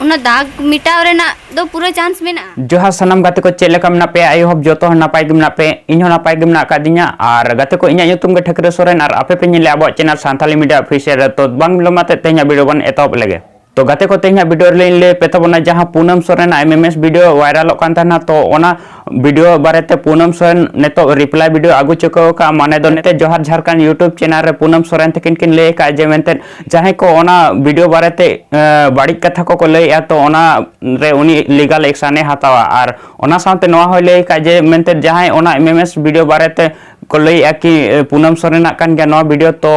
उना दाग मिटाव रेना दो पूरा चांस मेना। जोहार सनम गाते को चेलेका मना पे आयो हब जोतो नापाय गे मना पे इन हो नापाय गे मना कादिnya आर गाते को इnya nyutum ge Thakre Soren are आपे पे nyele abo channel Santali Media Official to bang belum mate tehnya video ban etop lege तो गाते को tehnya video ले पेताबोना जहां Poonam Soren MMS video viral कान थाना तो ओना वीडियो बारेते पूनम सोरेन नेतो रिप्लाई वीडियो आगु चुको का माने दो नेते जोहार झारखंड यूट्यूब चैनल रे पूनम सोरेन तकिन किन ले का जे मेनते जहां को ओना वीडियो बारेते बाड़ी कथा को ले या तो ओना रे उनी लीगल एक्शन हतावा आर ओना साथे नवा होले का जे मेनते जहां ओना MMS वीडियो बारेते को ले कि पूनम सोरेन कान गया नवा वीडियो तो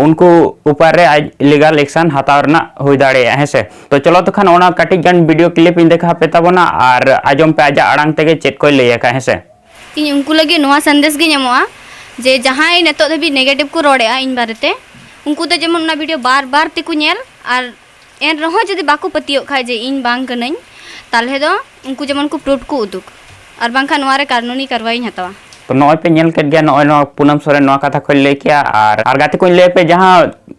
उनको ऊपर रे आज लीगल एक्शन हतावरना होई दाड़े है से तो चलो तो खान ओना कटिक गन वीडियो क्लिप इन देखा पे तबना और आजम पे आजा आड़ांग तेगे चेक कोई ले का है से इन उनको लगे नवा संदेश गे ᱧᱟᱢᱚᱜᱼᱟ जे जहां नेतो धबी नेगेटिव को रोड़ेआ इन बारेते उनको तो जेमन ना वीडियो बार बार तेको नेल और एन रहो जदि बाको पतियो खाय जे इन बांग कनई ताले दो उनको जेमन को प्रूफ को उदुक और बांखा नवा रे कानूनी कार्रवाई हतावा तो नॉय पे नेल के गया नॉय नो पूनम सोरेन नवा कथा को ले किया और गाते को ले पे जहां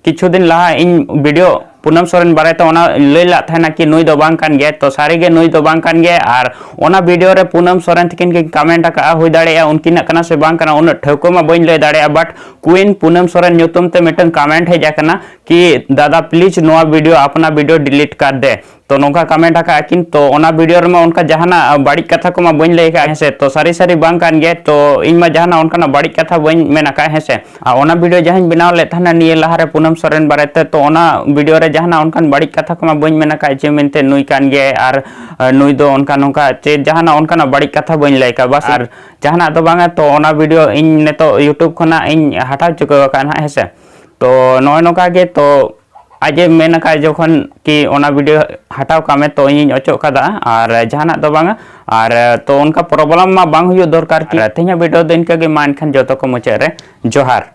किछु दिन लहा इन वीडियो पूनम सोरेन बारे तो ओना ले ला थाना कि नुई दो बांग कान गे तो सारे गे नुई दो बांग कान गे और ओना वीडियो रे पूनम सोरेन तकिन के कमेंट का होई दाड़े उनकिन कना से बांग कना उन ठौको मा बइन ले दाड़े बट क्वीन पूनम सोरेन न्यूतुम ते मिटन कमेंट है जाकना कि दादा प्लीज नोआ वीडियो अपना वीडियो डिलीट कर दे तो नोका कमेंट का किन तो ओना वीडियो रे उनका जहाना बाड़ी कथा को मा बइन ले का है तो सारी सारी बांग कान गे तो इन मा जहाना उनका बाड़ी कथा बइन मेना का है से ओना वीडियो जहां बनाव ले थाना निये लहारे पूनम सोरेन बारेते तो ओना वीडियो रे जहाना उनका बाड़ी कथा को मा बइन मेना का जे मेनते नुई कान गे और नुई दो उनका नोका चे जहाना उनका बाड़ी कथा बइन ले का बस और जहाना तो बांगा तो ओना वीडियो इन ने तो YouTube खना इन हटा चुको कान है से तो नय नोका गे तो आज मेना का जखन कि ओना वीडियो हटाव कामे तो इन अचो कदा और जहाना तो बांगा और तो उनका प्रॉब्लम मा बांग हुयो दरकार कि तेना वीडियो दिन के मान खान जतो को मुचे रे जोहार।